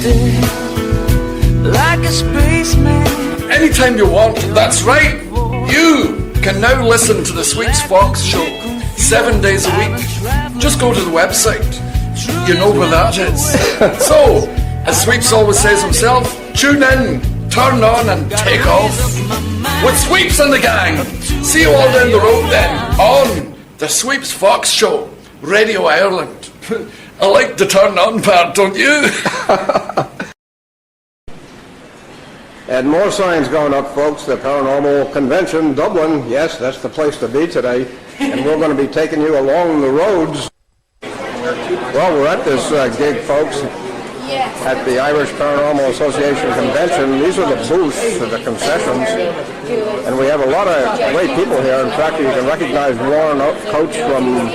drifted like a spaceman. Anytime you want, that's right. You can now listen to the Sweeps Fox Show 7 days a week. Just go to the website. You know where that is. So, as Sweeps always says himself, tune in, turn on and take off with Sweeps and the gang. See you all down the road then on the Sweeps Fox Show, Radio Ireland. I like the turn on part, don't you? And more signs going up, folks. The Paranormal Convention, Dublin. Yes, that's the place to be today. And we're going to be taking you along the roads. Well, we're at this gig, folks, at the Irish Paranormal Association Convention. These are the booths for the concessions. And we have a lot of great people here. In fact, you can recognize Warren Coates from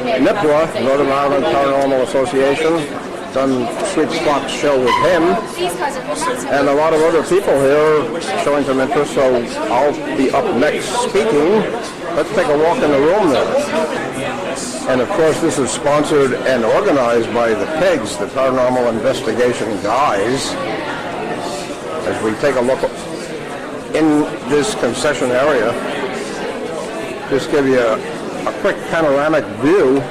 NIPWA, Northern Ireland Paranormal Association. Done Sweeps Fox show with him, and a lot of other people here showing some interest, so I'll be up next speaking. Let's take a walk in the room there. And of course this is sponsored and organized by the PIGs, the Paranormal Investigation Guys. As we take a look in this concession area, just give you a quick panoramic view.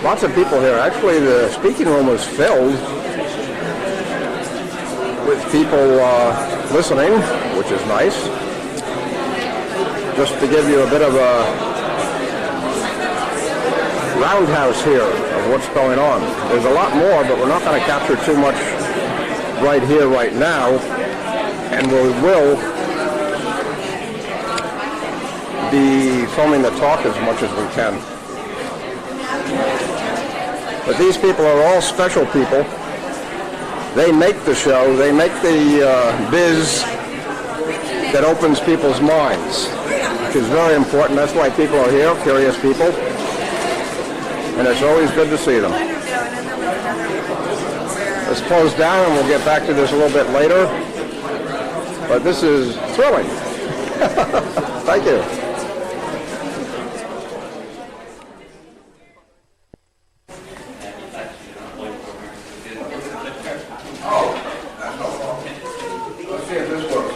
Lots of people here. Actually, the speaking room is filled with people listening, which is nice. Just to give you a bit of a roundhouse here of what's going on. There's a lot more, but we're not going to capture too much right here, right now. And we will be filming the talk as much as we can. But these people are all special people. They make the show. They make the biz that opens people's minds, which is very important. That's why people are here, curious people. And it's always good to see them. Let's close down and we'll get back to this a little bit later. But this is thrilling. Thank you.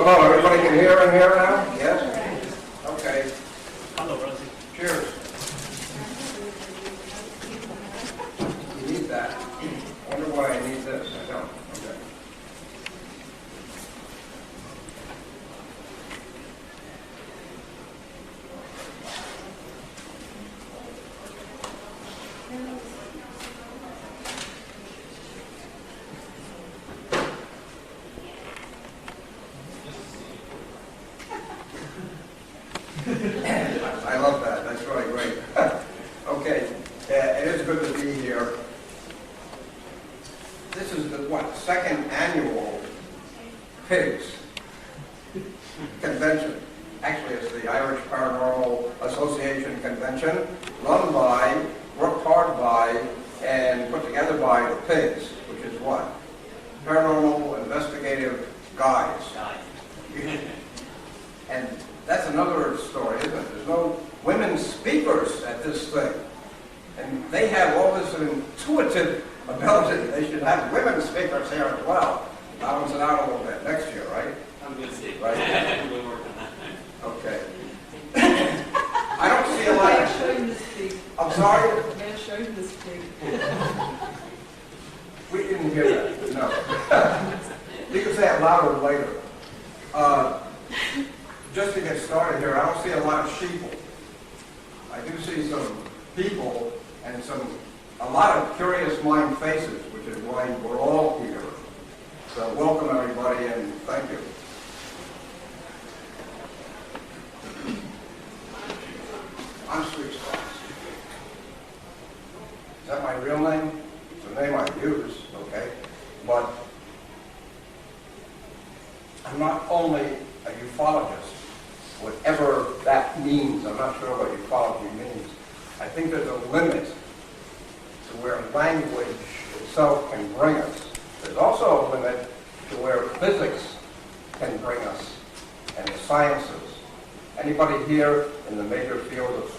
Hello, everybody can hear in here now? Yes? Okay. Hello, Rosie. Cheers. You need that. I wonder why I need this. I don't. Okay. I love that. That's really great. Okay, it is good to be here. This is the, second annual PIGS convention. Actually, it's the Irish Paranormal Association Convention, run by, worked hard by, and put together by the PIGS, which is what? Paranormal Investigative Guys. And that's another story, isn't it? There's no women speakers at this thing. And they have all this intuitive ability. They should have women speakers here as well. Balance it out a little bit next year, right? I'm going to see. Right? We'll work on that. Okay. I don't see a lot of... Show you this pig. I'm sorry? May I show you this pig? We didn't hear that, no. You can say it louder later. Just to get started here, I don't see a lot of sheeple. I do see some people and a lot of curious mind faces, which is why we're all here. So welcome everybody and thank you. I'm Sweeps Fox. Is that my real name? It's a name I use, okay? But I'm not only a ufologist, whatever that means. I'm not sure what ufology means. I think there's a limit to where language itself can bring us. There's also a limit to where physics can bring us, and the sciences. Anybody here in the major field of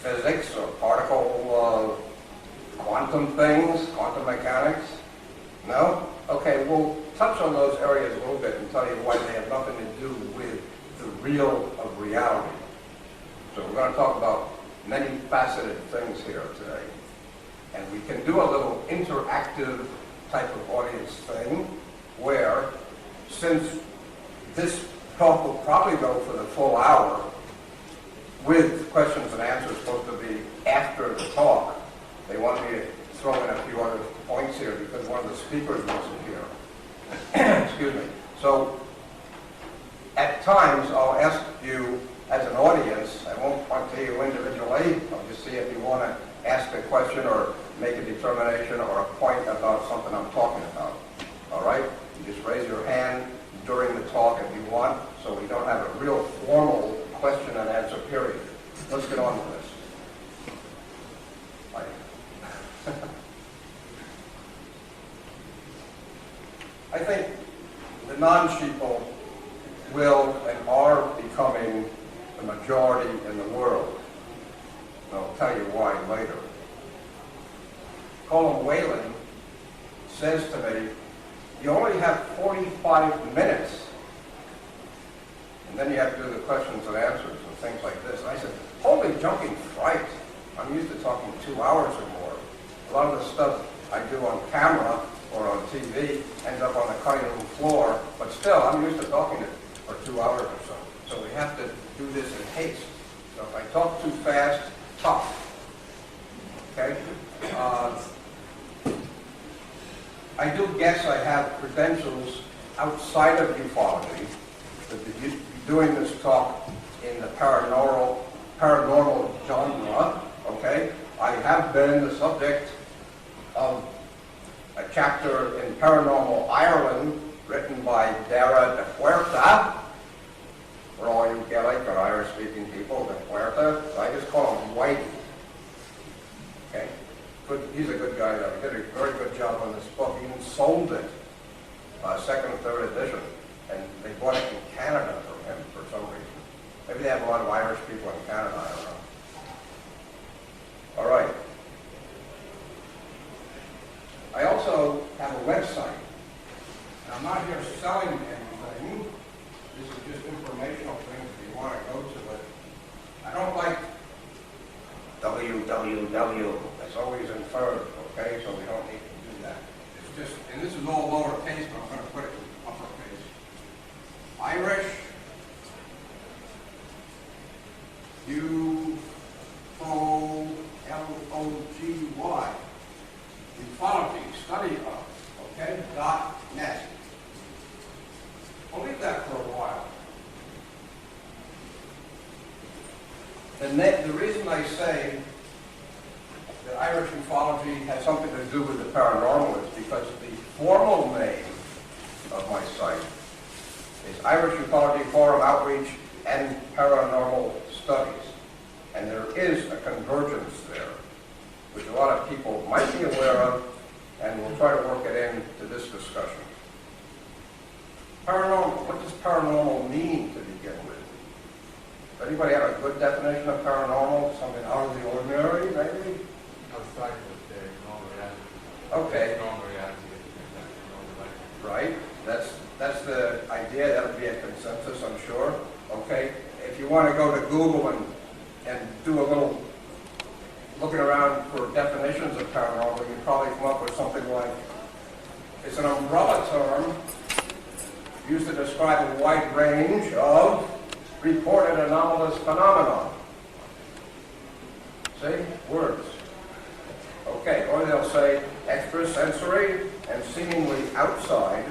physics or particle quantum things, quantum mechanics? No? Okay, we'll touch on those areas a little bit and tell you why they have nothing to do with the real of reality. So we're going to talk about many faceted things here today. And we can do a little interactive type of audience thing where, since this talk will probably go for the full hour, with questions and answers supposed to be after the talk, they want me to throw in a few other points here because one of the speakers wasn't here. Excuse me. So at times I'll ask you as an audience, I won't point to you individually, I'll just see if you want to ask a question or make a determination or a point about something I'm talking about. All right? You just raise your hand during the talk if you want, so we don't have a real formal question and answer period. Let's get on with this. I think the non-sheeple will and are becoming the majority in the world. And I'll tell you why later. Colin Whalen says to me, you only have 45 minutes, and then you have to do the questions and answers and things like this. And I said, holy jumping fright. I'm used to talking 2 hours or more. A lot of the stuff I do on camera or on TV ends up on the cutting room floor, but still, I'm used to talking for 2 hours or so. So we have to do this in haste. So if I talk too fast, tough. Okay? I do guess I have credentials outside of ufology to be doing this talk in the paranormal genre, okay? I have been the subject of a chapter in Paranormal Ireland written by Dara de Huerta, for all you Gaelic or Irish-speaking people, de Huerta, so I just call him Whitey. Okay? Good, he's a good guy, though. He did a very good job on this book. He even sold it, second and third edition, and they bought it in Canada from him for some reason. Maybe they have a lot of Irish people in Canada, I don't know. All right. I also have a website. And I'm not here selling anything. This is just informational things if you want to go to it. I don't like www. It's always inferred, okay? So we don't need to do that. It's just, and this is all lowercase, but I'm going to put it in uppercase. Irish, U-O-L-O-G-Y, ufology, study of, okay, .net. I'll leave that for a while. The reason I say that Irish ufology has something to do with the paranormal is because the formal name of my site is Irish Ufology Forum Outreach and Paranormal Studies. And there is a convergence there, which a lot of people might be aware of, and we'll try to work it into this discussion. Paranormal, what does paranormal mean to begin with? Does anybody have a good definition of paranormal? Something out of the ordinary, maybe? Outside of the normal reality. Okay. Normal reality. Normal life. Right? That's the idea. That would be a consensus, I'm sure. Okay. If you want to go to Google and do a little looking around for definitions of paranormal, you probably come up with something like, it's an umbrella term used to describe a wide range of reported anomalous phenomenon. See? Words. Okay, or they'll say extrasensory and seemingly outside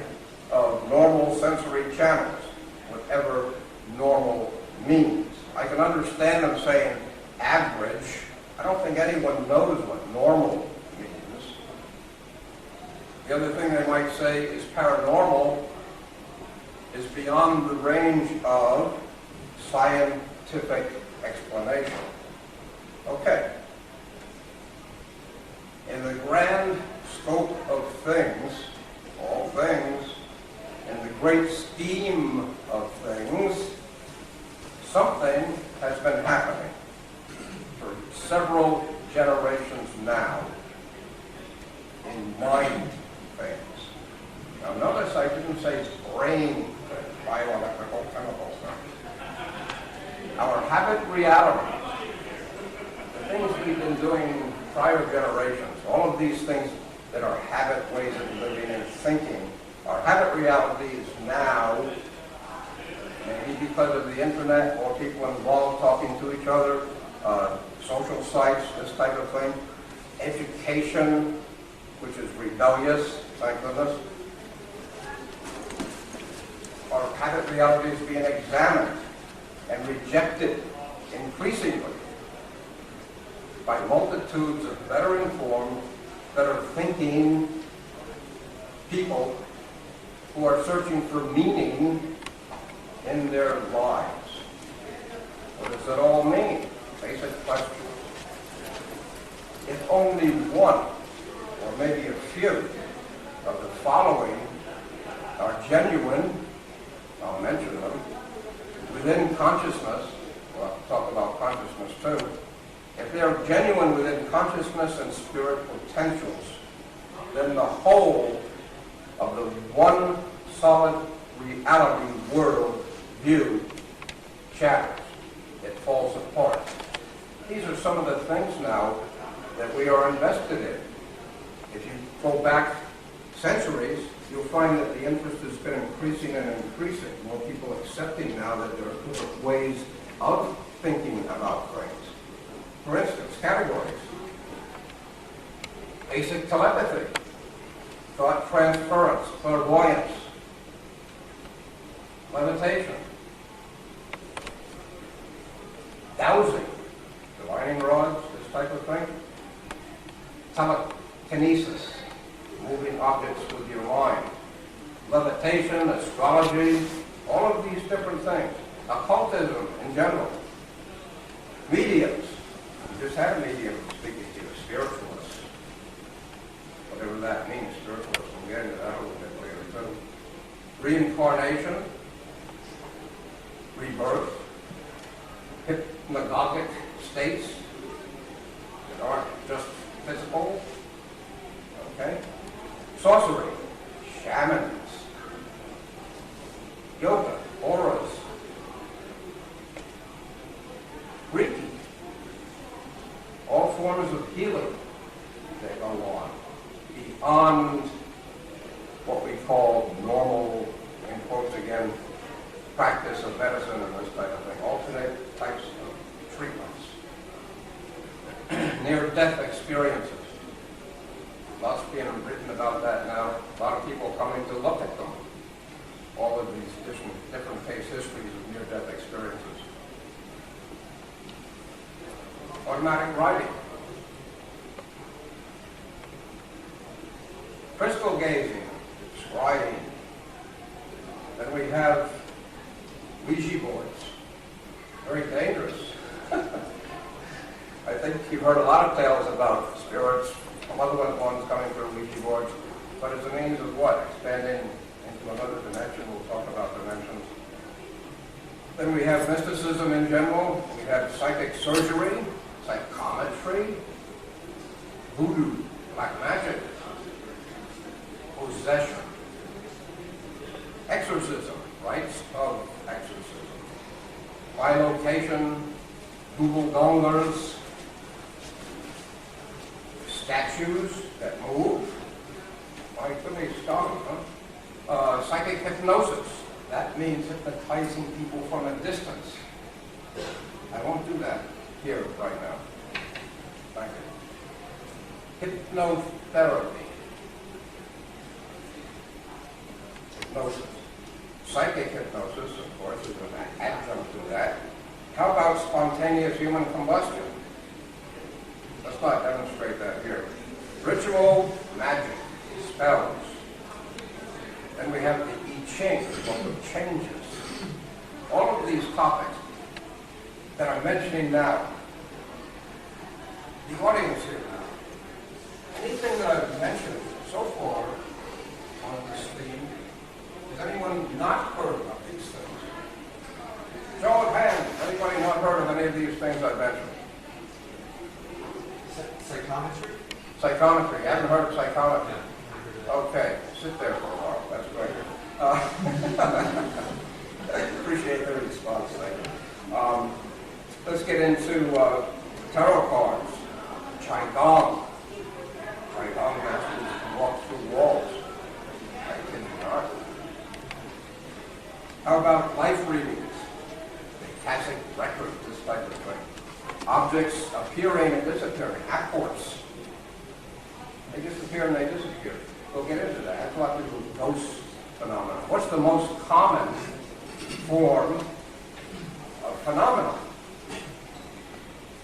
of normal sensory channels, whatever normal means. I can understand them saying average. I don't think anyone knows what normal means. The other thing they might say is paranormal is beyond the range of scientific explanation. Okay. In the grand scope of things, all things, in the great scheme of things, something has been happening for several generations now in mind things. notice I didn't say brain, bioelectrical chemicals. Our habit realities, the things we've been doing prior generations, all of these things that are habit ways of living and thinking, are habit realities now, maybe because of the internet, more people involved talking to each other, social sites, this type of thing, education, which is rebellious, thank goodness, are habit realities being examined and rejected increasingly by multitudes of better informed, better thinking people who are searching for meaning in their lives. What does it all mean? Basic question. If only one, or maybe a few, of the following are genuine, I'll mention them, within consciousness, well, I'll talk about consciousness too, if they are genuine within consciousness and spirit potentials, then the whole of the one solid reality world view shatters. It falls apart. These are some of the things now that we are invested in. If you go back centuries, you'll find that the interest has been increasing and increasing. More people accepting now that there are different ways of thinking about things. For instance, categories. Basic telepathy, thought transference, clairvoyance, levitation, dowsing, divining rods, this type of thing, telekinesis, moving objects with your mind, levitation, astrology, all of these different things, occultism in general, mediums. You just had a medium speaking to you, spiritualists, whatever that means, spiritualists. We'll get into that a little bit later too. Reincarnation, rebirth, hypnagogic states that aren't just physical. Okay? Sorcery, shamans, yoga, auras, Reiki, all forms of healing that go on beyond what we call normal, in quotes again, practice of medicine and this type of thing, alternate types of treatments. Near-death experiences. Lots being written about that now. A lot of people coming to look at them. All of these different case histories of near-death experiences. Automatic writing. Crystal gazing, scrying. Then we have Ouija boards. Very dangerous. I think you've heard a lot of tales about spirits, malevolent ones coming through Ouija boards, but it's a means of what? Expanding into another dimension. We'll talk about dimensions. Then we have mysticism in general. We have psychic surgery, psychometry, voodoo, black magic, possession, exorcism, rites of exorcism, bilocation, Google donglers, statues that move. My goodness, stung, huh? Psychic hypnosis. That means hypnotizing people from a distance. I won't do that here right now. Thank you. Hypnotherapy. Hypnosis. Psychic hypnosis, of course, is an adjunct to that. How about spontaneous human combustion? Let's not demonstrate that here. Ritual, magic, spells. Then we have the I Ching, book of changes. All of these topics that I'm mentioning now. The audience here now. Anything that I've mentioned so far on this theme, has anyone not heard of these things? Show of hands. Anybody not heard of any of these things I mentioned? Psychometry? Psychometry. You haven't heard of psychometry? Okay. Sit there for a while. That's great. Appreciate the response, thank you. Let's get into tarot cards. Qigong. Qigong masters can walk through walls. I kid you not. How about life readings? The Akashic records, this type of thing. Objects appearing and disappearing. Apports. They just appear and they disappear. We'll get into that. That's a lot to do with ghost phenomena. What's the most common form of phenomenon?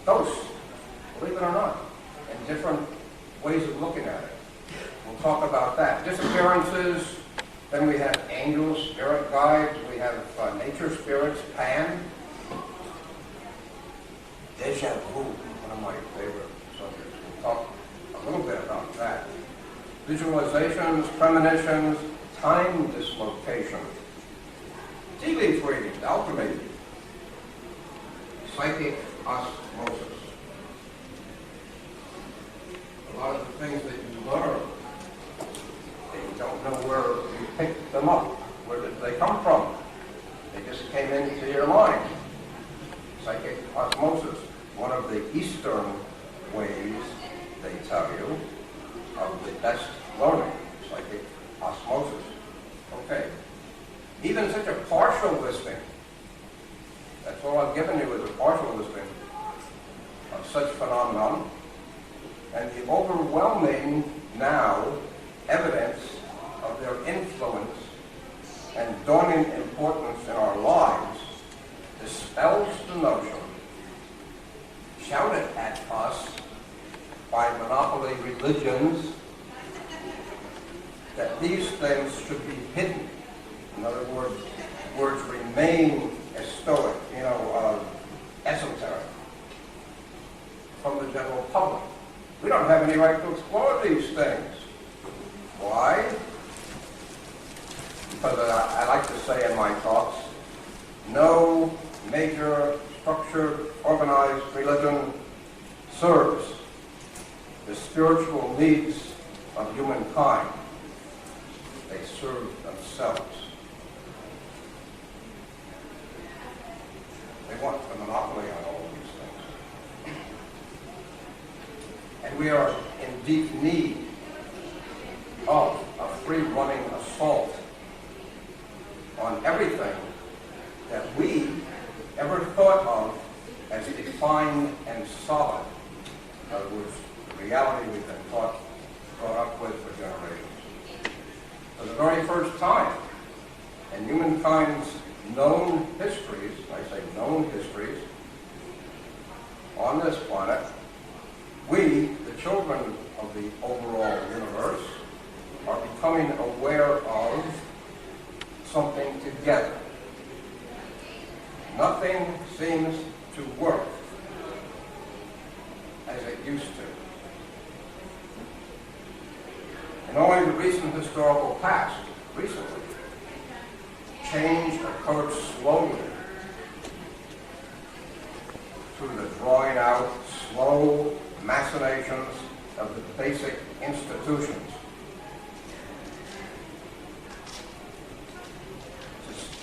Ghosts, believe it or not, and different ways of looking at it. We'll talk about that. Disappearances, then we have angels, spirit guides, we have nature spirits, Pan. Deja vu, one of my favorite subjects. We'll talk a little bit about that. Visualizations, premonitions, time dislocation. Tea leaf readings, alchemy. Psychic osmosis. A lot of the things that you learn, you don't know where you picked them up. Where did they come from? They just came into your mind. Psychic osmosis. One of the Eastern ways, they tell you, of the best learning. Psychic osmosis. Okay. Even such a partial listing, that's all I've given you is a partial listing of such phenomenon, and the overwhelming now evidence of their influence and dawning importance in our lives dispels the notion shouted at us by monopoly religions that these things should be hidden. In other words remain esoteric, esoteric from the general public. We don't have any right to explore these things. Why? Because I like to say in my talks, no major structured, organized religion serves the spiritual needs of humankind. They serve themselves. They want the monopoly on all of these things. And we are in deep need of a free-running assault on everything that we ever thought of as defined and solid. In other words, the reality we've been brought up with for generations. For the very first time in humankind's known histories, I say known histories, on this planet, we, the children of the overall universe, are becoming aware of something together. Nothing seems to work as it used to. In only the recent historical past, recently, change occurred slowly through the drawing out, slow machinations of the basic institutions.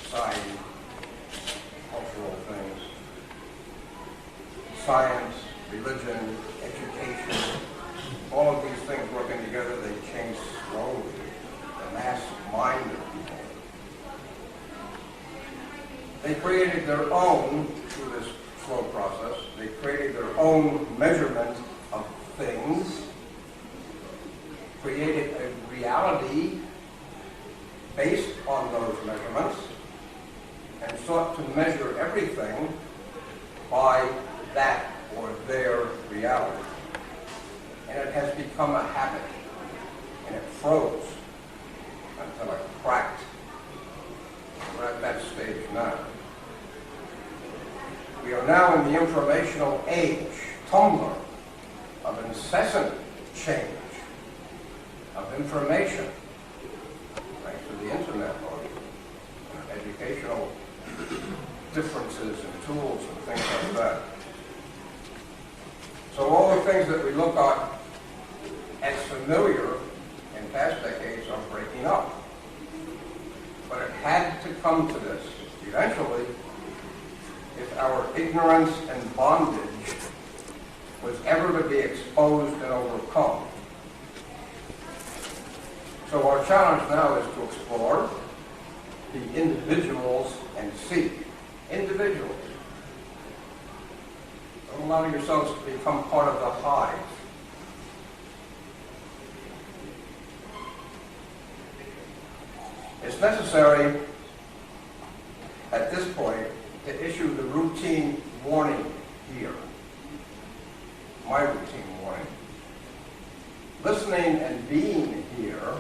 Society, cultural things, science, religion, education, all of these things working together, they change slowly. The mass mind of people. They created their own, through this slow process, they created their own measurement of things, created a reality based on those measurements, and sought to measure everything by that or their reality. And it has become a habit, and it froze until it cracked. We're at that stage now. We are now in the informational age, Tumblr, of incessant change, of information, thanks to the internet, or educational differences and tools and things like that. So all the things that we look at as familiar in past decades are breaking up. But had to come to this eventually if our ignorance and bondage was ever to be exposed and overcome. So our challenge now is to explore the individuals and see individuals. Don't allow yourselves to become part of the hive. It's necessary at this point to issue the routine warning here. My routine warning. Listening and being here,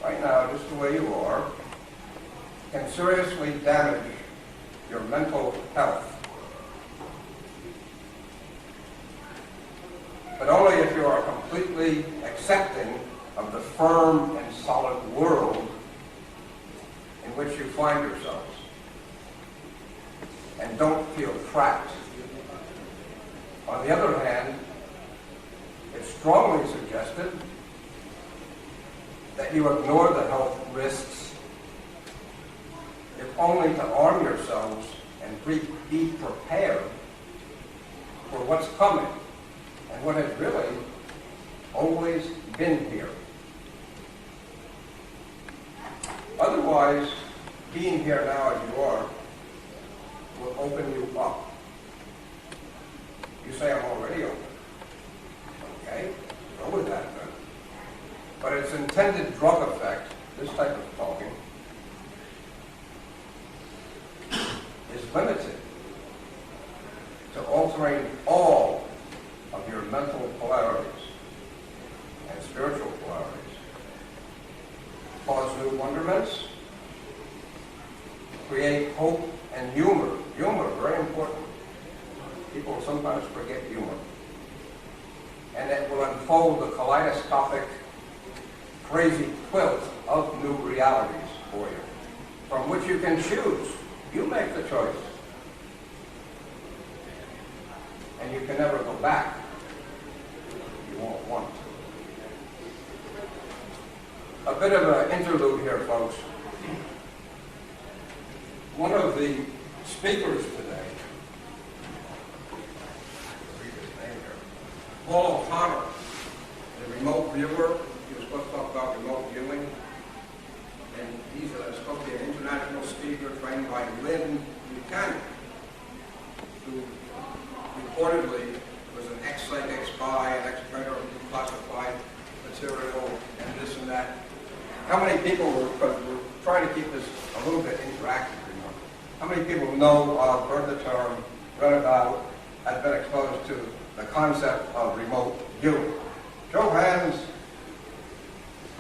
right now, just the way you are, can seriously damage your mental health. But only if you are completely accepting of the firm and solid world in which you find yourselves, and don't feel trapped. On the other hand, it's strongly suggested that you ignore the health risks, if only to arm yourselves and be prepared for what's coming and what has really always been here. Otherwise, being here now as you are will open you up. You say, I'm already open. Okay, go with that then. But its intended drug effect, this type of talking, is limited to altering all of your mental polarities and spiritual polarities. Cause new wonderments, create hope and humor. Humor, very important. People sometimes forget humor. And it will unfold the kaleidoscopic, crazy quilt of new realities for you, from which you can choose. You make the choice. And you can never go back. You won't want to. A bit of an interlude here, folks. One of the speakers today, read his name here, Paul O'Connor, the remote viewer. He was supposed to talk about remote viewing. And he's supposed to be an international speaker trained by Lynn Buchanan, who reportedly was an ex-psych, ex-spy, an ex-printer of declassified material, and this and that. How many people we're trying to keep this a little bit interactive, you know? How many people know of, heard the term, read about, have been exposed to the concept of remote viewing? Show hands.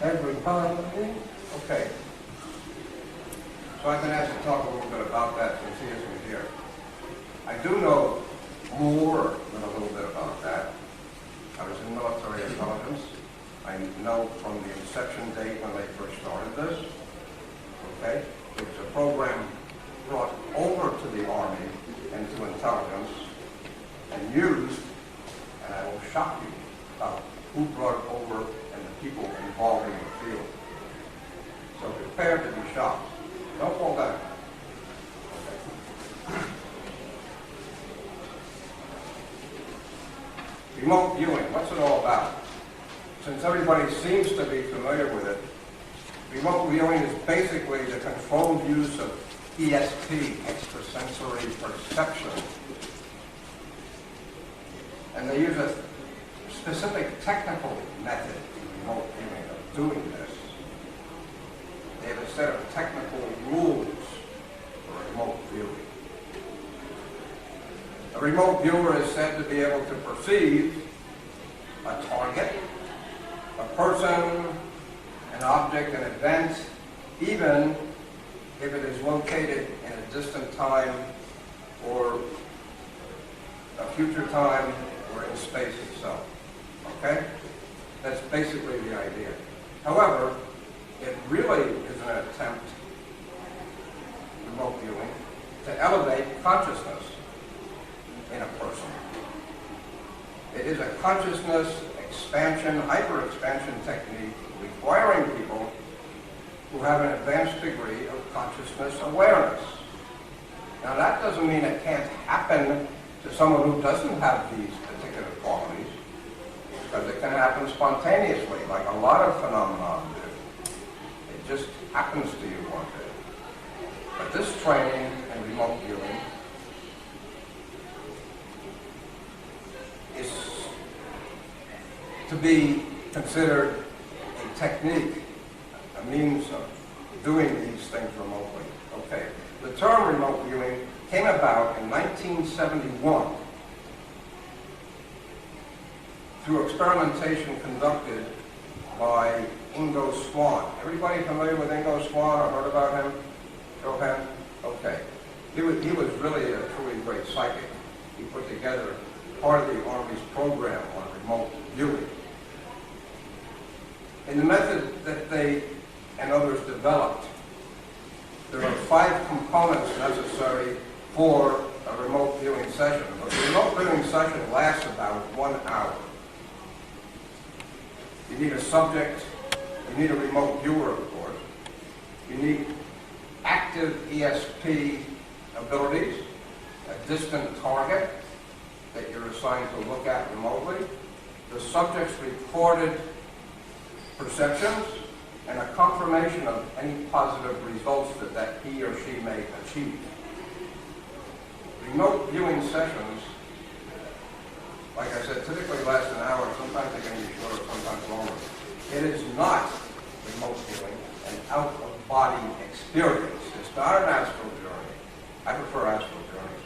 Everybody. Okay. So I've been asked to talk a little bit about that since he isn't here. I do know more than a little bit about that. I was in military intelligence. I know from the inception date when they first started this. Okay? It was a program brought over to the Army and to intelligence and used, and I will shock you about who brought it over and the people involved in the field. So prepare to be shocked. Don't fall back. Okay. Remote viewing, what's it all about? Since everybody seems to be familiar with it, remote viewing is basically the controlled use of ESP, extrasensory perception. And they use a specific technical method in remote viewing of doing this. They have a set of technical rules for remote viewing. A remote viewer is said to be able to perceive a target, a person, an object, an event, even if it is located in a distant time or a future time or in space itself. Okay? That's basically the idea. However, it really is an attempt, remote viewing, to elevate consciousness in a person. It is a consciousness expansion, hyper-expansion technique requiring people who have an advanced degree of consciousness awareness. Now that doesn't mean it can't happen to someone who doesn't have these particular qualities, because it can happen spontaneously, like a lot of phenomena do. It just happens to you one day. But this training in remote viewing is to be considered a technique, a means of doing these things remotely. Okay. The term remote viewing came about in 1971 through experimentation conducted by Ingo Swann. Everybody familiar with Ingo Swann or heard about him? Show of hands? Okay. He was really a truly great psychic. He put together part of the Army's program on remote viewing. In the method that they and others developed, there are 5 components necessary for a remote viewing session. But the remote viewing session lasts about 1 hour. You need a subject, you need a remote viewer, of course. You need active ESP abilities, a distant target that you're assigned to look at remotely, the subject's recorded perceptions, and a confirmation of any positive results that he or she may achieve. Remote viewing sessions, like I said, typically last an hour. Sometimes they can be shorter, sometimes longer. It is not remote viewing an out-of-body experience. It's not an astral journey. I prefer astral journeys.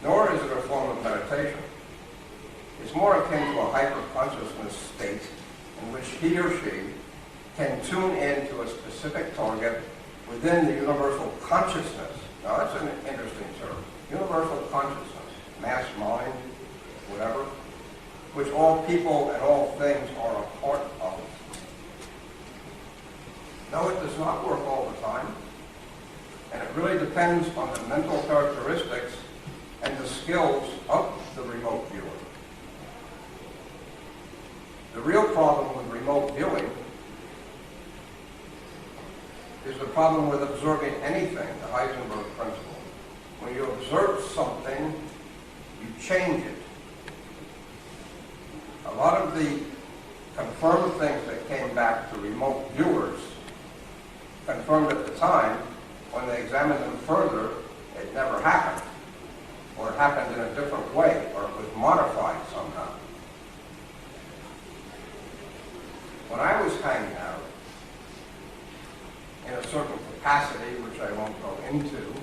Nor is it a form of meditation. It's more akin to a hyper-consciousness state in which he or she can tune in to a specific target within the universal consciousness. Now that's an interesting term. Universal consciousness, mass mind, whatever, which all people and all things are a part of. No, it does not work all the time, and it really depends on the mental characteristics and the skills of the remote viewer. The real problem with remote viewing is the problem with observing anything, the Heisenberg principle. When you observe something, you change it. A lot of the confirmed things that came back to remote viewers confirmed at the time, when they examined them further, it never happened. Or it happened in a different way, or it was modified somehow. When I was hanging out in a certain capacity, which I won't go into,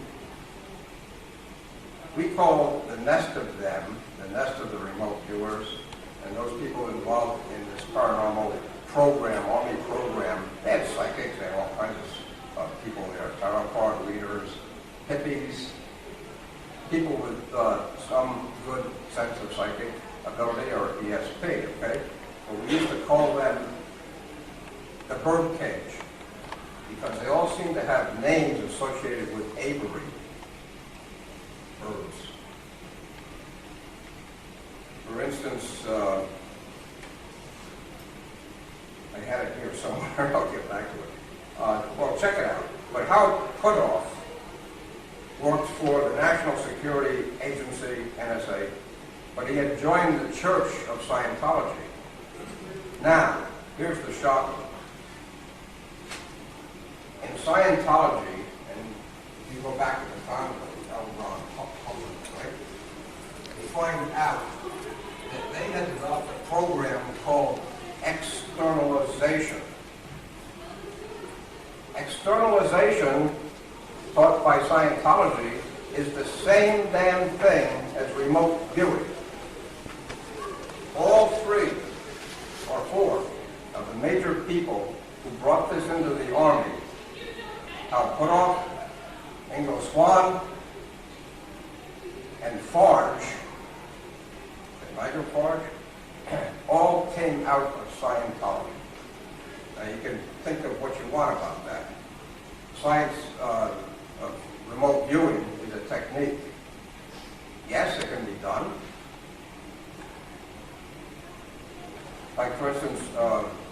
we call the nest of them, the nest of the remote viewers, and those people involved in this paranormal program, Army program. They had psychics, they had all kinds of people there, tarot card readers, hippies, people with some good sense of psychic ability or ESP, okay? So we used to call them the bird cage, because they all seem to have names associated with aviary, birds. For instance, I had it here somewhere, I'll get back to it. Well, check it out. But Howard Putoff worked for the National Security Agency, NSA, but he had joined the Church of Scientology. Now, here's the shocker. In Scientology, and if you go back to the time of L. Ron Hubbard, right, you find out that they had developed a program called externalization. Externalization, taught by Scientology, is the same damn thing as remote viewing. All 3 or 4 of the major people who brought this into the Army, Hal Puthoff, Ingo Swann, and Farge, Nigel Farge, all came out of Scientology. Now you can think of what you want about that. Science of remote viewing is a technique. Yes, it can be done. Like for instance,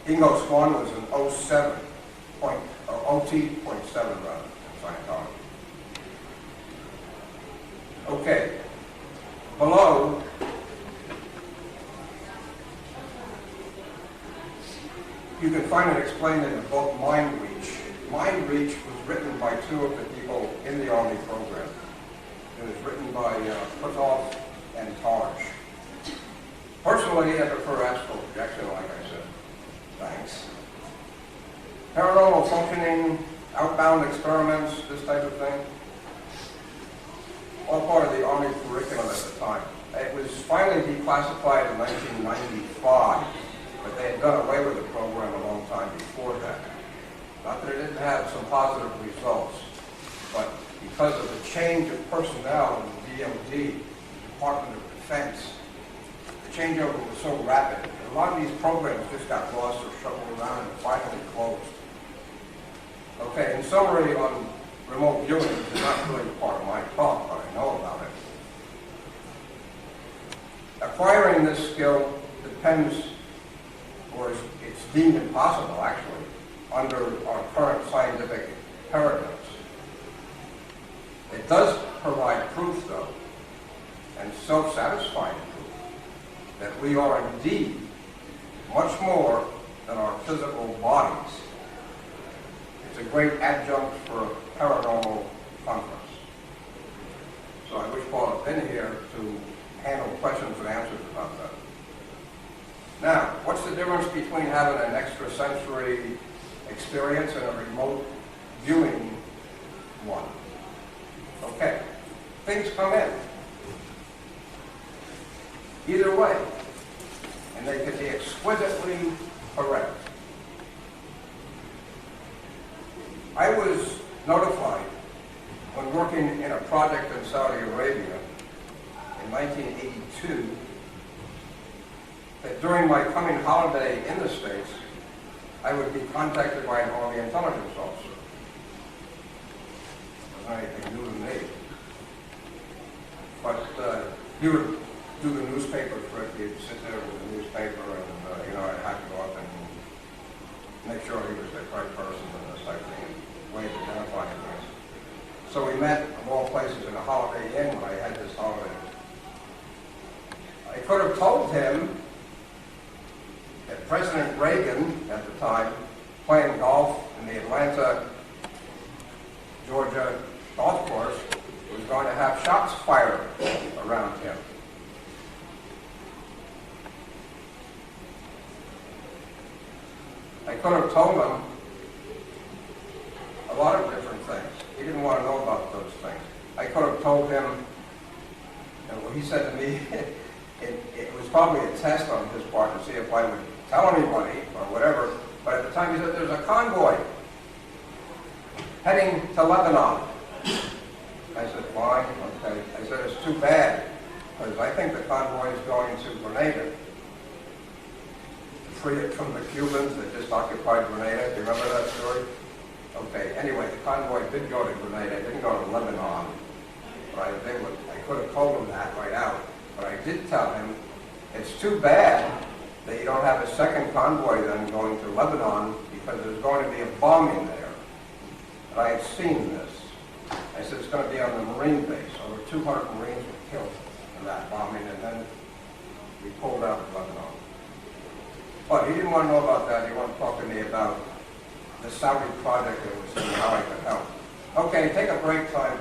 Ingo Swan was an OT.7 rather, in Scientology. Okay, below, you can find it explained in the book Mind Reach. Mind Reach was written by two of the people in the Army program. It was written by Puthoff and Targe. Personally, I prefer astral projection, like I said. Thanks. Paranormal functioning, outbound experiments, this type of thing. All part of the Army curriculum at the time. It was finally declassified in 1995, but they had done away with the program a long time before that. Not that it didn't have some positive results, but because of the change of personnel in the DoD, the Department of Defense, the changeover was so rapid. A lot of these programs just got lost or shuffled around and finally closed. Okay, in summary on remote viewing, it's not really part of my talk, but I know about it. Acquiring this skill depends, or it's deemed impossible actually, under our current scientific paradigms. It does provide proof though, and self-satisfying proof, that we are indeed much more than our physical bodies. It's a great adjunct for a paranormal conference. So I wish Paul had been here to handle questions and answers about that. Now, what's the difference between having an extrasensory experience and a remote viewing one? Okay, things come in. Either way, and they can be exquisitely correct. I was notified when working in a project in Saudi Arabia in 1982 that during my coming holiday in the States, I would be contacted by an Army intelligence officer. It wasn't anything new to me. But he would do the newspaper trip. He'd sit there with the newspaper and, I'd have to go up and make sure he was the right person and this type of thing, and way of identifying things. So we met, of all places, in a Holiday Inn when I had this holiday. I could have told him that President Reagan, at the time, playing golf in the Atlanta, Georgia golf course, was going to have shots fired around him. I could have told him a lot of different things. He didn't want to know about those things. I could have told him, and what he said to me, it was probably a test on his part to see if I would tell anybody or whatever, but at the time he said, there's a convoy heading to Lebanon. I said, fine, okay. I said, it's too bad, because I think the convoy is going to Grenada to free it from the Cubans that just occupied Grenada. Do you remember that story? Okay, anyway, the convoy did go to Grenada. It didn't go to Lebanon. Right? I could have told him that right out. But I did tell him, it's too bad that you don't have a second convoy then going to Lebanon, because there's going to be a bombing there. And I had seen this. I said, it's going to be on the Marine base. Over 200 Marines were killed in that bombing, and then we pulled out of Lebanon. But he didn't want to know about that. He wanted to talk to me about the Saudi project and how I could help. Okay, take a brief time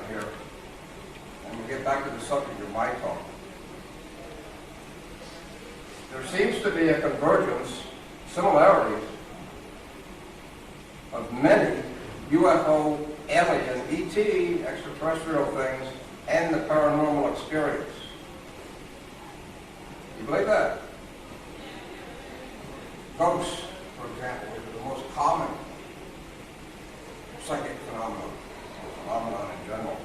here, and we'll get back to the subject of my talk. There seems to be a convergence, similarities, of many UFO, alien, ET, extraterrestrial things, and the paranormal experience. You believe that? Ghosts, for example, are the most common psychic phenomenon in general.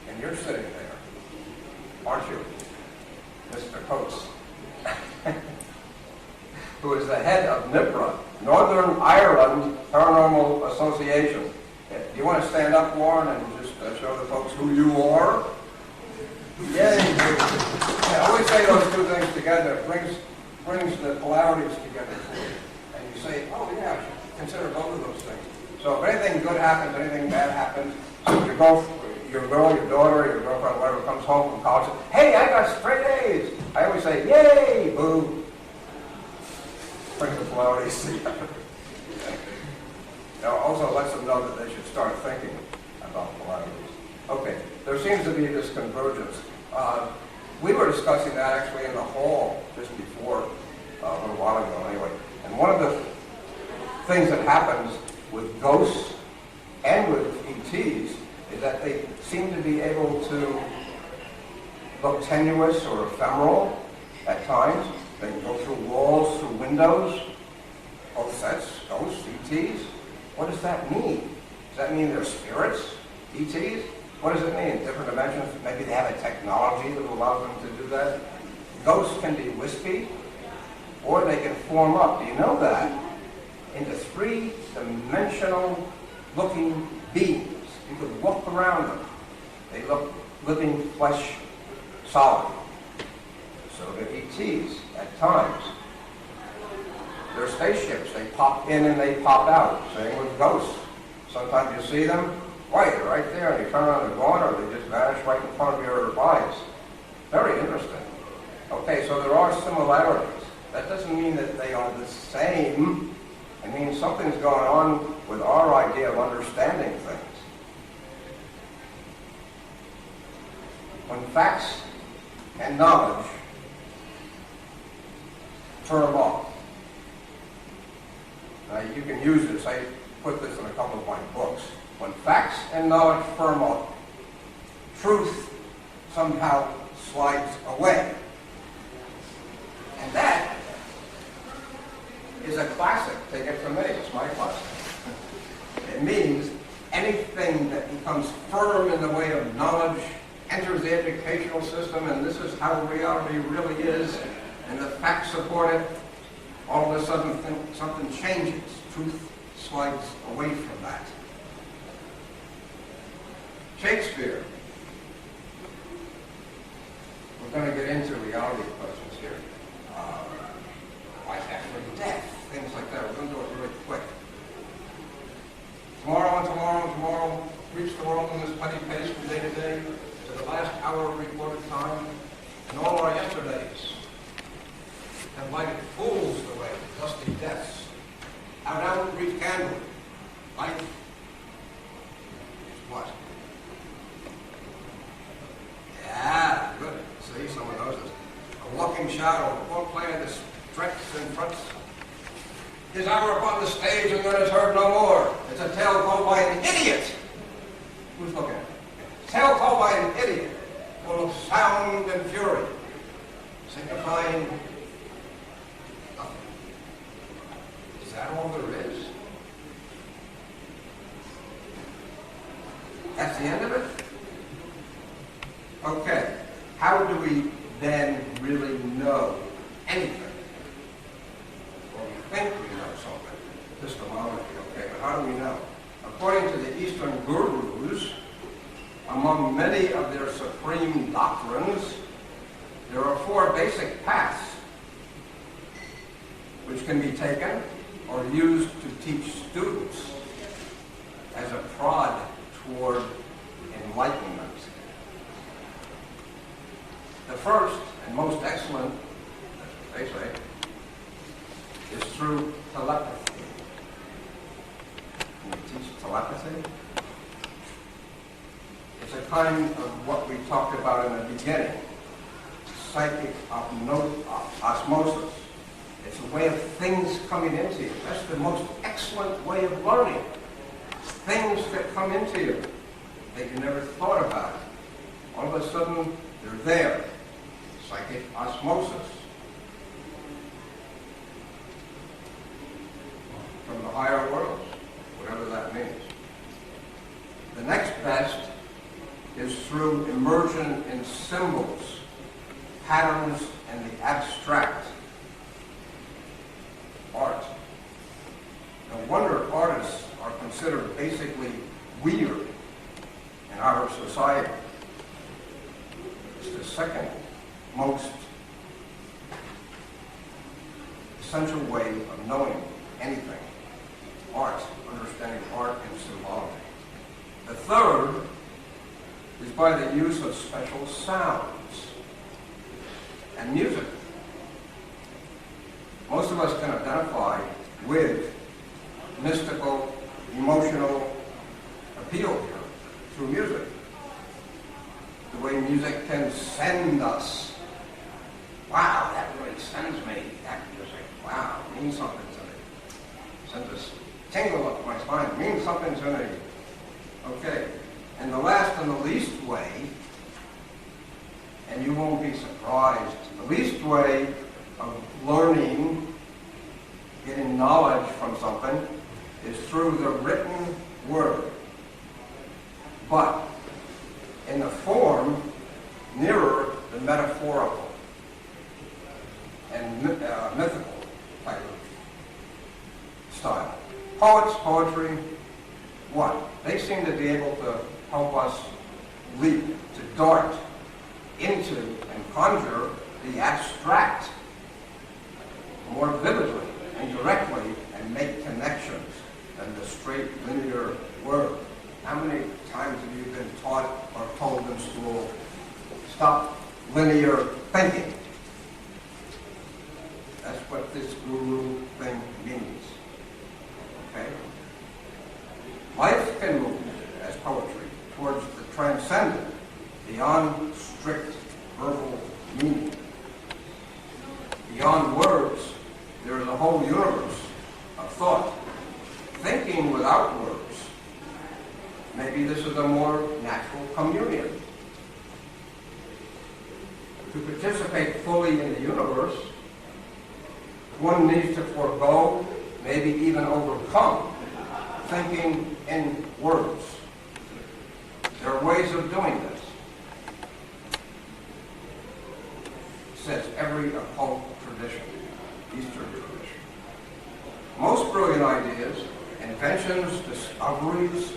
And you're sitting there, aren't you, Mr. Coates, who is the head of NIPRA, Northern Ireland Paranormal Association. Do you want to stand up, Warren, and just show the folks who you are? Yay! I always say those two things together. It brings brings the polarities together for you. And you say, oh yeah, I should consider both of those things. So if anything good happens, anything bad happens, your girl, your daughter, your girlfriend, whatever, comes home from college, says, hey, I got straight A's. I always say, yay, boo. Brings the polarities together. Now, also lets them know that they should start thinking about polarities. Okay, there seems to be this convergence. We were discussing that actually in the hall just before, a little while ago anyway. And one of the things that happens with ghosts and with ETs is that they seem to be able to look tenuous or ephemeral at times. They can go through walls, through windows, both sets, ghosts, ETs. What does that mean? Does that mean they're spirits, ETs? What does it mean? Different dimensions? Maybe they have a technology that allows them to do that. Ghosts can be wispy, or they can form up. Do you know that? Into three-dimensional looking beings. You could walk around them. They look living flesh solid. So do ETs at times. They're spaceships. They pop in and they pop out. Same with ghosts. Sometimes you see them, why, they're right there, and you turn around and gone, or they just vanish right in front of your eyes. Very interesting. Okay, so there are similarities. That doesn't mean that they are the same. It means something's going on with our idea of understanding things. When facts and knowledge firm up, now you can use this, I put this in a couple of my books. When facts and knowledge firm up, truth somehow slides away. And that is a classic. Take it from me, it's my classic. It means anything that becomes firm in the way of knowledge enters the educational system, and this is how reality really is, and the facts support it, all of a sudden something changes. Truth slides away from that. Shakespeare. We're going to get into reality questions here. Life after death, things like that. We're going to do it really quick. Tomorrow and tomorrow and tomorrow, reach the world in this petty pace from day to day, to the last hour of recorded time, and all our yesterdays have lighted fools the way, dusty deaths. Out, reach candle. Life is what? Yeah, good. See, someone knows this. A walking shadow, one player that stretches in front. His hour upon the stage and then is heard no more. It's a tale told by an idiot. Who's looking? A tale told by an idiot, full of sound and fury, signifying nothing. Is that all there is? That's the end of it? Okay, how do we then really know anything? Well, we think we know something, epistemology, okay, but how do we know? According to the Eastern gurus, among many of their supreme doctrines, there are four basic paths which can be taken or used to teach students as a prod toward enlightenment. The first and most excellent, they say, is through telepathy. Can we teach telepathy? It's a kind of what we talked about in the beginning, psychic osmosis. It's a way of things coming into you. That's the most excellent way of learning. Things that come into you that you never thought about. All of a sudden, they're there. Psychic osmosis. From the higher worlds, whatever that means. The next best is through immersion in symbols, patterns, and the abstract. Art. No wonder artists are considered basically weird in our society. It's the second most knowing anything. Art, understanding art and symbology. The third is by the use of special sounds and music. Most of us can identify with mystical, emotional appeal here through music. The way music can send us. Wow, that really sends me, that music. Wow, it means something to me. Sends us tingle up my spine. It means something to me. Okay. And the last and the least way, and you won't be surprised, the least way of learning, getting knowledge from something, is through the written word. But in the form nearer the metaphorical and mythical type of style. Poets, poetry, what? They seem to be able to help us leap, to dart into and conjure the abstract more vividly and directly and make connections than the straight linear word. How many times have you been taught or told in school, stop linear thinking? That's what this guru thing means. Okay? Life can move, as poetry, towards the transcendent, beyond strict verbal meaning. Beyond words, there is a whole universe of thought. Thinking without words. Maybe this is a more natural communion. To participate fully in the universe, one needs to forego, maybe even overcome, thinking in words. There are ways of doing this. Says every occult tradition, Eastern tradition. Most brilliant ideas, inventions, discoveries,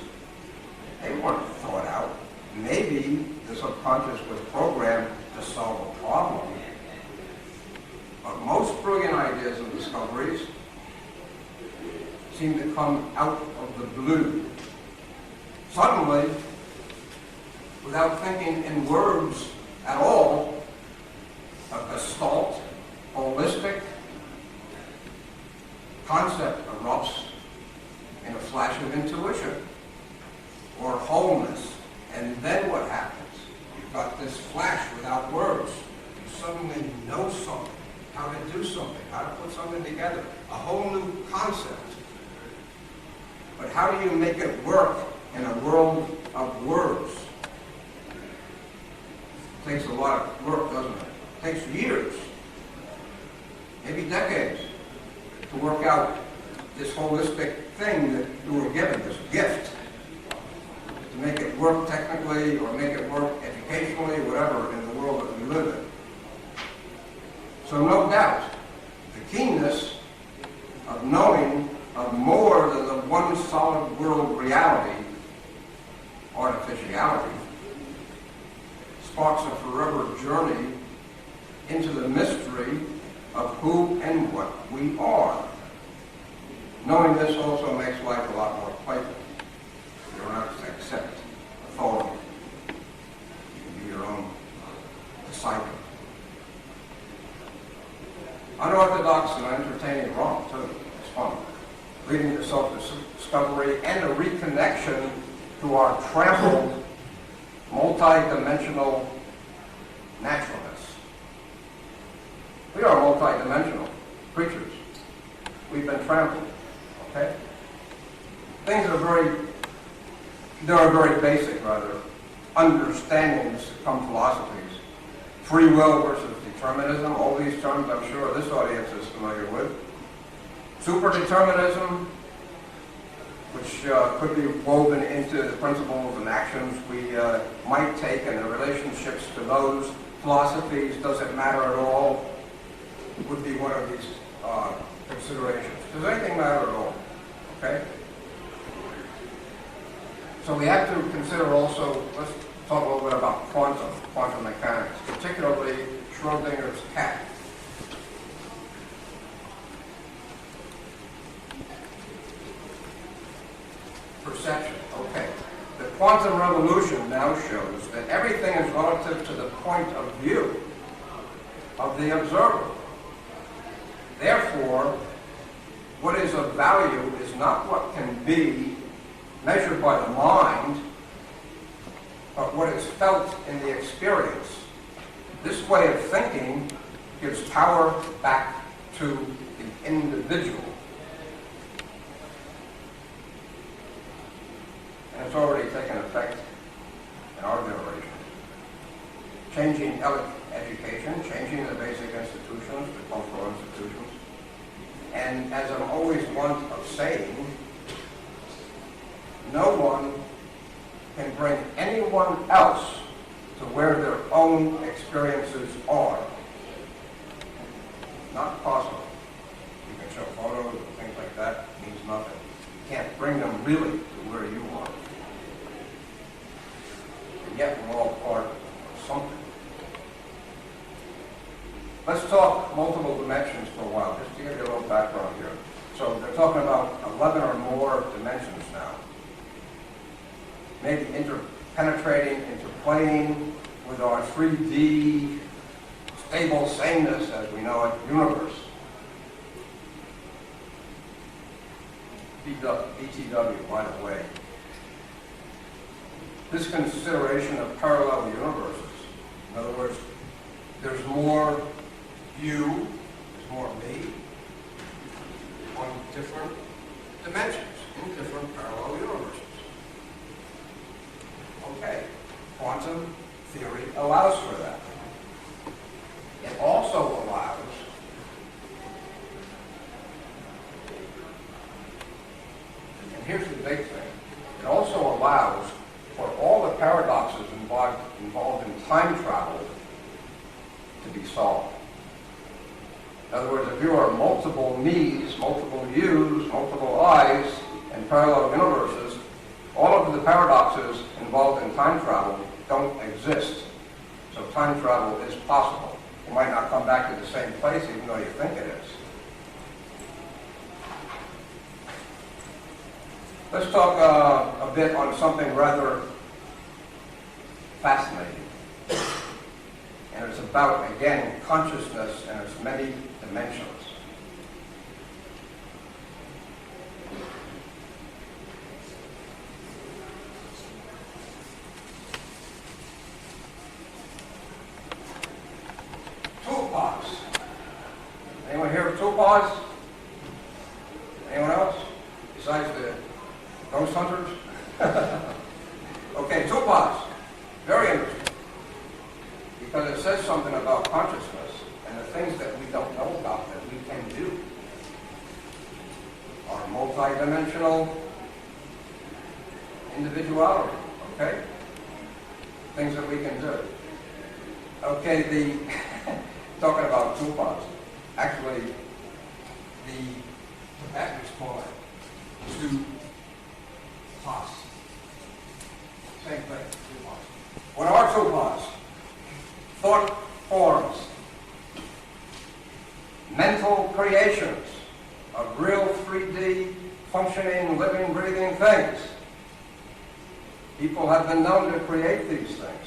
they weren't thought out. Maybe the subconscious was programmed to solve a problem. But most brilliant ideas and discoveries seem to come out of the blue. Suddenly, without thinking in words at all, a gestalt, holistic concept erupts in a flash of intuition or wholeness. And then what happens? You've got this flash without words. You suddenly know something, how to do something, how to put something together, a whole new concept. But how do you make it work in a world of words? It takes a lot of work, doesn't it? It takes years, maybe decades, to work out this holistic thing that you were given, this gift, to make it work technically or make it work educationally, whatever, in the world that we live in. So no doubt, the keenness of knowing of more than the one solid world reality, artificiality, sparks a forever journey into the mystery of who and what we are. Knowing this also makes life a lot more playful. You don't have to accept authority. You can be your own disciple. Unorthodox and entertaining wrong, too. It's fun. Leading to self-discovery and a reconnection to our trampled, multi-dimensional naturalness. We are multi-dimensional creatures. We've been trampled, okay? Things are very basic, rather, understandings come philosophies. Free will versus determinism, all these terms I'm sure this audience is familiar with. Superdeterminism, which could be woven into the principles and actions we might take and the relationships to those philosophies. Does it matter at all? Would be one of these considerations. Does anything matter at all? Okay? So we have to consider also, let's talk a little bit about quantum mechanics, particularly Schrodinger's cat. Perception, okay. The quantum revolution now shows that everything is relative to the point of view of the observer. Therefore, what is of value is not what can be measured by the mind, but what is felt in the experience. This way of thinking gives power back to the individual. And it's already taken effect in our generation. Changing education, changing the basic institutions, the cultural institutions. And as I'm always wont of saying, no one can bring anyone else to where their own experiences are. Not possible. You can show photos and things like that, it means nothing. You can't bring them really to where you are. And yet we're all part of something. Let's talk multiple dimensions for a while, just to give you a little background here. So they're talking about 11 or more dimensions now. Maybe interpenetrating, interplaying with our 3D stable sameness as we know it, universe. BTW, by the way. This consideration of parallel universes, in other words, there's more you, there's more me, on different dimensions, in different parallel universes. Okay, quantum theory allows for that. It also allows and here's the big thing, it also allows for all the paradoxes involved in time travel to be solved. In other words, if you are multiple me's, multiple you's, multiple I's, and parallel universes, all of the paradoxes involved in time travel don't exist. So time travel is possible. You might not come back to the same place even though you think it is. Let's talk a bit on something rather fascinating. And it's about, again, consciousness and its many dimensions. Toolbox. Anyone hear of toolbox? Anyone else? Besides the ghost hunters? Okay, toolbox. Very interesting. Because it says something about consciousness and the things that we don't know about that we can do. Our multidimensional individuality, okay? Things that we can do. Okay, talking about toolbox, actually, that is called toolbox. Same thing, toolbox. What are toolbox? Thought forms, mental creations of real 3D functioning, living, breathing things. People have been known to create these things.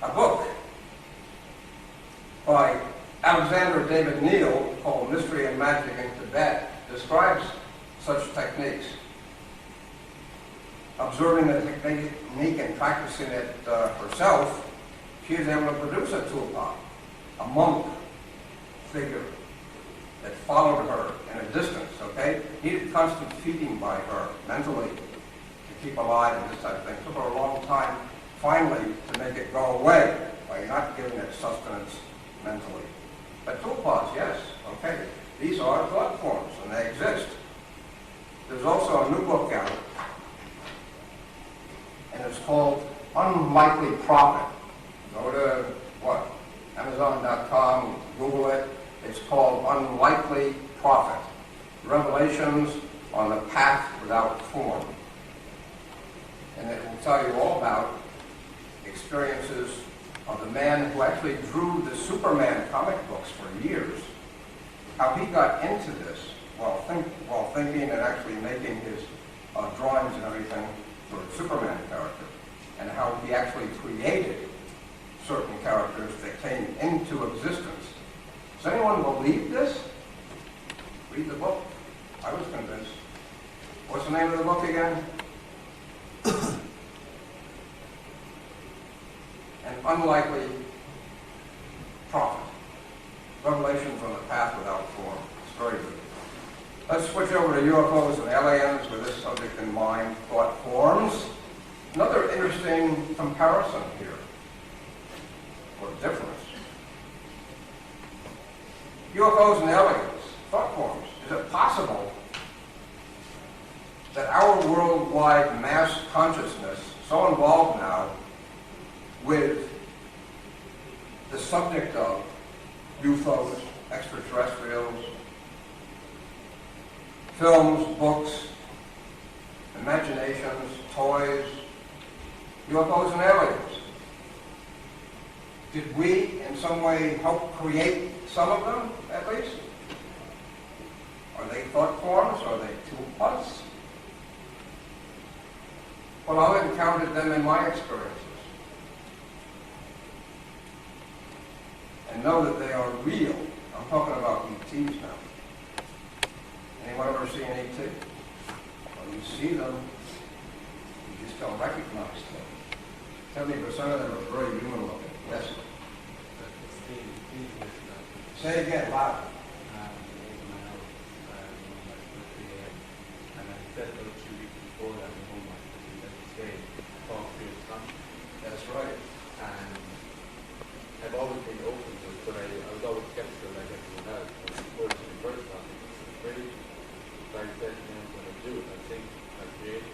A book by Alexander David Neal called Mystery and Magic in Tibet describes such techniques. Observing the technique and practicing it herself, she was able to produce a toolbox, a monk figure that followed her in a distance, okay? Needed constant feeding by her mentally to keep alive and this type of thing. It took her a long time, finally, to make it go away by not giving it sustenance mentally. But toolbox, yes, okay. These are thought forms, and they exist. There's also a new book out, and it's called Unlikely Prophet. Go to, Amazon.com, Google it. It's called Unlikely Prophet, Revelations on the Path Without Form. And it will tell you all about experiences of the man who actually drew the Superman comic books for years, how he got into this while thinking and actually making his drawings and everything for a Superman character, and how he actually created certain characters that came into existence. Does anyone believe this? Read the book. I was convinced. What's the name of the book again? An Unlikely Prophet. Revelations on the Path Without Form. It's very good. Let's switch over to UFOs and aliens with this subject in mind. Thought forms. Another interesting comparison here, or difference. UFOs and aliens, thought forms. Is it possible that our worldwide mass consciousness, so involved now with the subject of UFOs, extraterrestrials, films, books, imaginations, toys, UFOs and aliens, did we in some way help create some of them, at least? Are they thought forms? Are they to us? Well, I've encountered them in my experiences and know that they are real. I'm talking about ETs now. Anyone ever see an ET? When you see them, you just don't recognize them. 70% of them are very human looking. Yes? Say it again, loud. That's right. And I've always been open to it, but I was always skeptical like everyone else. When I first in the first time, it's really, like I said, when I do it, I think I create.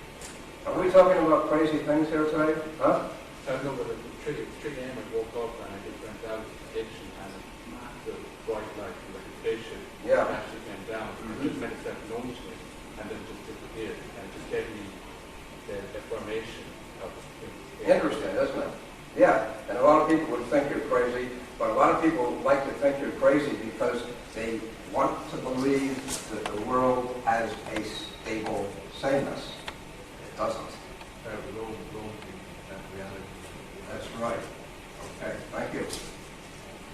Are we talking about crazy things here today? Huh? I don't know, but it's 3 a.m. I woke up and I just went out to the kitchen and a massive bright light, like a spaceship, Yeah. actually came down. It just made itself known to me and then just disappeared. And it just gave me the formation of Interesting, isn't it? Yeah, and a lot of people would think you're crazy, but a lot of people like to think you're crazy because they want to believe that the world has a stable sameness. It doesn't. reality. That's right. Okay, thank you.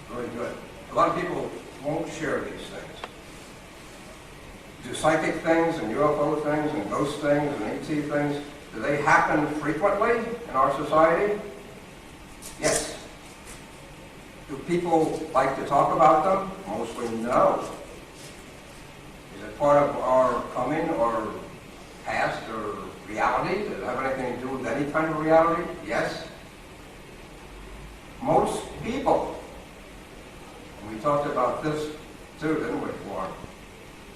Very good. A lot of people won't share these things. Do psychic things and UFO things and ghost things and ET things, do they happen frequently in our society? Yes. Do people like to talk about them? Mostly no. Is it part of our coming or past or reality? Does it have anything to do with any kind of reality? Yes. Most people, and we talked about this too, didn't we, Warren?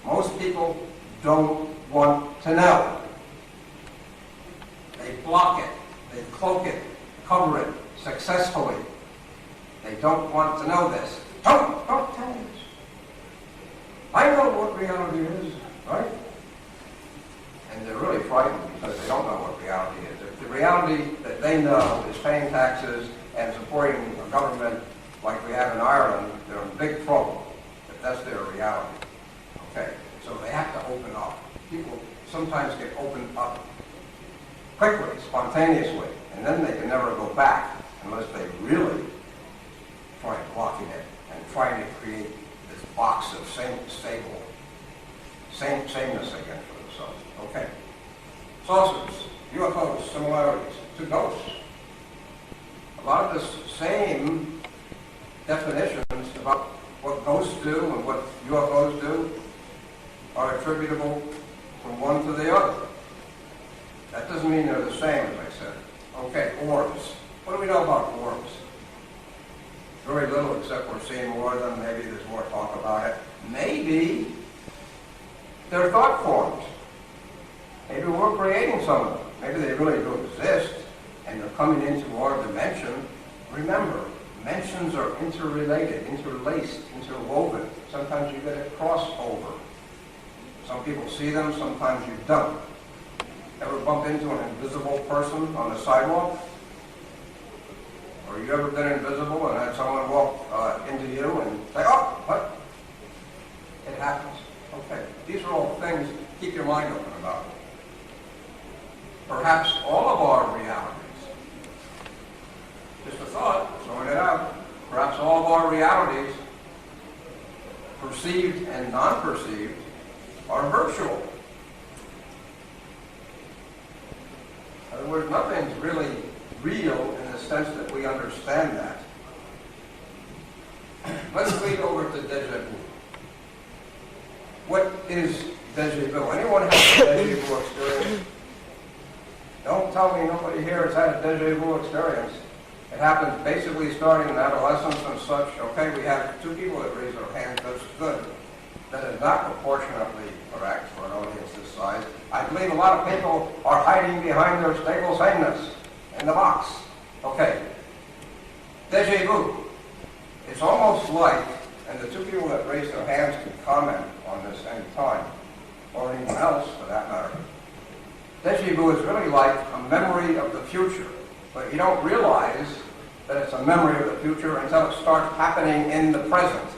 Most people don't want to know. They block it, they cloak it, cover it successfully. They don't want to know this. Don't tell me this. I know what reality is, right? And they're really frightened because they don't know what reality is. If the reality that they know is paying taxes and supporting a government like we have in Ireland, they're in big trouble if that's their reality. Okay, so they have to open up. People sometimes get opened up quickly, spontaneously, and then they can never go back unless they really try blocking it and trying to create this box of sameness again for themselves. Okay. Saucers, UFOs, similarities to ghosts. A lot of the same definitions about what ghosts do and what UFOs do are attributable from one to the other. That doesn't mean they're the same, as I said. Okay, orbs. What do we know about orbs? Very little, except we're seeing more of them. Maybe there's more talk about it. Maybe they're thought forms. Maybe we're creating some of them. Maybe they really do exist, and they're coming into our dimension. Remember, dimensions are interrelated, interlaced, interwoven. Sometimes you get a crossover. Some people see them, sometimes you don't. Ever bump into an invisible person on the sidewalk? Or you ever been invisible and had someone walk into you and say, oh, what? It happens. Okay. These are all things, keep your mind open about. perhaps all of our realities. Just a thought, throwing it out. Perhaps all of our realities, perceived and non-perceived, are virtual. In other words, nothing's really real in the sense that we understand that. Let's lead over to deja vu. What is deja vu? Anyone have a deja vu experience? Don't tell me nobody here has had a deja vu experience. It happens basically starting in adolescence and such. Okay, we have 2 people that raise their hands. That's good. That is not proportionately correct for an audience this size. I believe a lot of people are hiding behind their stable sameness in the box. Okay. Deja vu. It's almost like, and the 2 people that raise their hands can comment on this any time, or anyone else for that matter. Deja vu is really like a memory of the future, but you don't realize that it's a memory of the future until it starts happening in the present.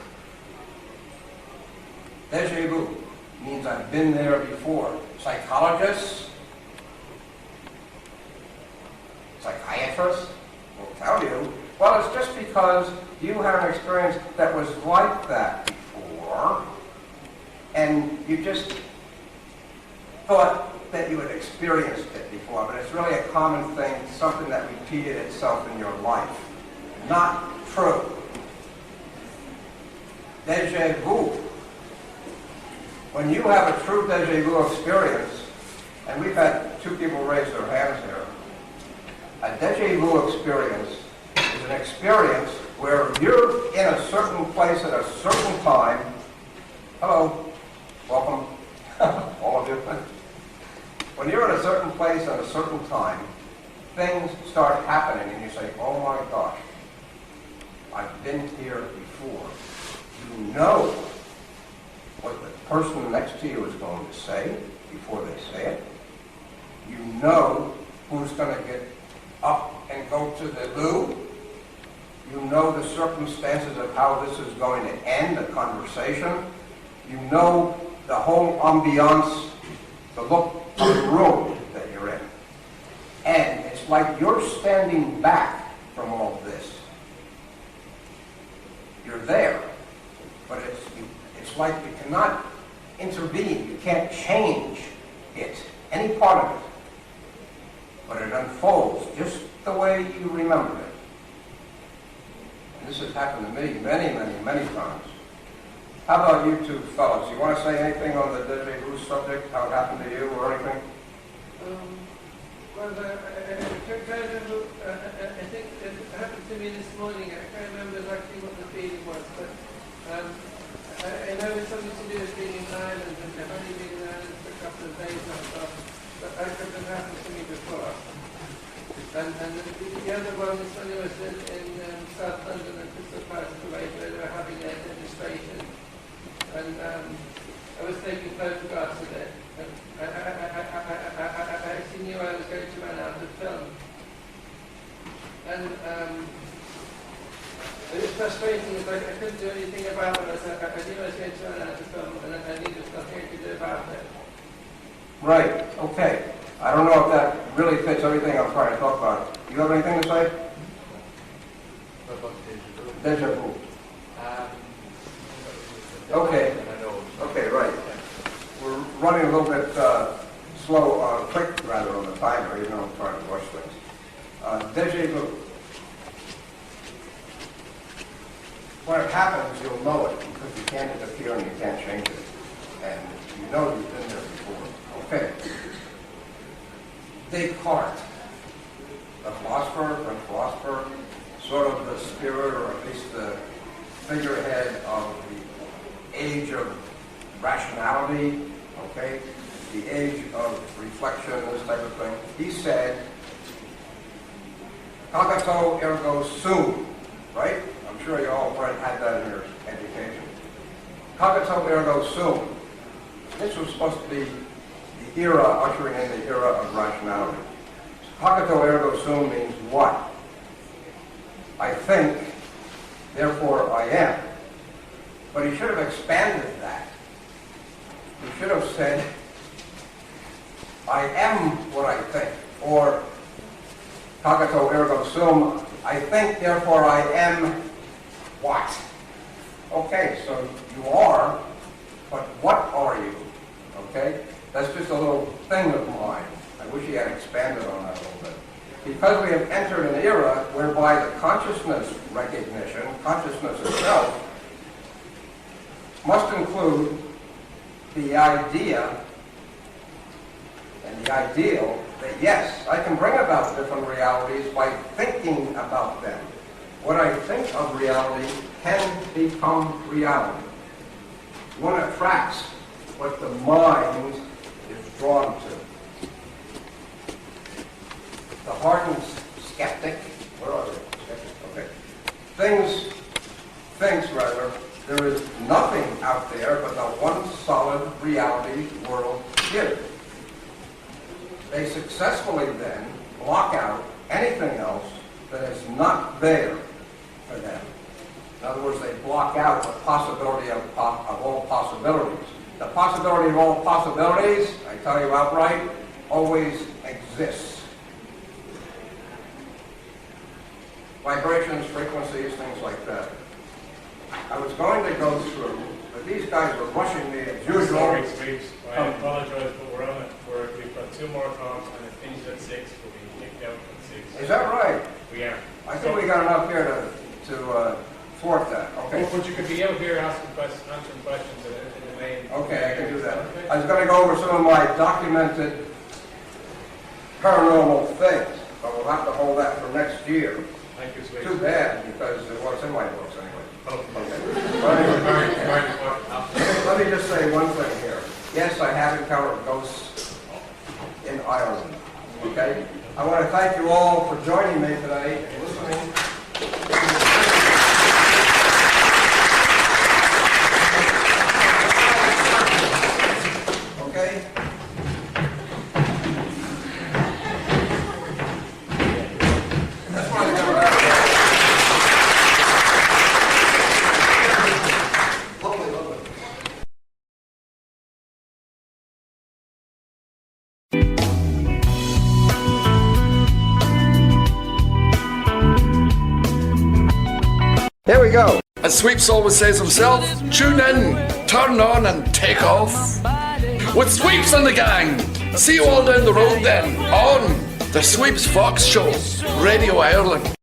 Deja vu means I've been there before. Psychologists, psychiatrists will tell you, well, it's just because you had an experience that was like that before, and you just thought that you had experienced it before, but it's really a common thing, something that repeated itself in your life. Not true. Deja vu. When you have a true deja vu experience, and we've had 2 people raise their hands here, a deja vu experience is an experience where you're in a certain place at a certain time. Hello, welcome, all of you. When you're in a certain place at a certain time, things start happening and you say, oh my gosh, I've been here before. You know what the person next to you is going to say before they say it. You know who's going to get up and go to the loo. You know the circumstances of how this is going to end, the conversation. You know the whole ambiance, the look of the room that you're in. And it's like you're standing back from all this. You're there, but it's like you cannot intervene. You can't change it, any part of it. But it unfolds just the way you remember it. And this has happened to me many, many, many times. How about you 2 fellas? You want to say anything on the deja vu subject, how it happened to you or anything? Well, deja vu, I think it happened to me this morning. I can't remember exactly what the feeling was, but I know it's something to do with being in Ireland, and I've only been in Ireland for a couple of days now, but it hasn't happened to me before. And the other one is when I was in South London at Crystal Palace Parade, where they were having a demonstration. And I was taking photographs of it. And I actually knew I was going to run out of film. And it was frustrating, it's like I couldn't do anything about it. I knew I was going to run out of film, and I knew there was nothing to do about it. Right, okay. I don't know if that really fits everything I'm trying to talk about. You have anything to say? What about Deja vu. Okay. Okay, right. We're running a little bit quick rather on the timer, even though I'm trying to rush things. Deja vu. When it happens, you'll know it because you can't interfere and you can't change it. And you know you've been there before. Okay. Descartes, the French philosopher, sort of the spirit, or at least the figurehead of the age of rationality, okay, the age of reflection, this type of thing. He said, cogito ergo sum, right? I'm sure you all had that in your education. Cogito ergo sum. This was supposed to be the era, ushering in the era of rationality. Cogito ergo sum means what? I think, therefore I am. But he should have expanded that. He should have said, I am what I think. or cogito ergo sum, I think, therefore I am what? Okay, so you are, but what are you? Okay? That's just a little thing of mine. I wish he had expanded on that a little bit. Because we have entered an era whereby the consciousness recognition, consciousness itself, must include the idea and the ideal that yes, I can bring about different realities by thinking about them. What I think of reality can become reality. One attracts what the mind is drawn to. The hardened skeptic, where are they? Skeptic, okay. Thinks rather, there is nothing out there but the one solid reality world is. They successfully then block out anything else that is not there for them. In other words, they block out the possibility of all possibilities. The possibility of all possibilities, I tell you outright, always exists. Vibrations, frequencies, things like that. I was going to go through, but these guys were rushing me as usual. Sorry, Sweeps. I apologize, but we're on it. We've got 2 more talks and it finishes at 6. We'll be kicked out at 6. Is that right? We are. I think we got enough here to thwart that. Okay. But you could be out here asking questions, answering questions in the main. Okay, I can do that. Okay. I was going to go over some of my documented paranormal things, but we'll have to hold that for next year. Thank you, Sweeps. Too bad, because it was in my books anyway. Okay. But anyway, let me just say one thing here. Yes, I have encountered ghosts in Ireland. Okay? I want to thank you all for joining me today and listening. Okay? That's why I got lovely, lovely. Here we go. As Sweeps always says himself, tune in, turn on and take off. With Sweeps and the gang. See you all down the road then, on the Sweeps Fox Show, Radio Ireland.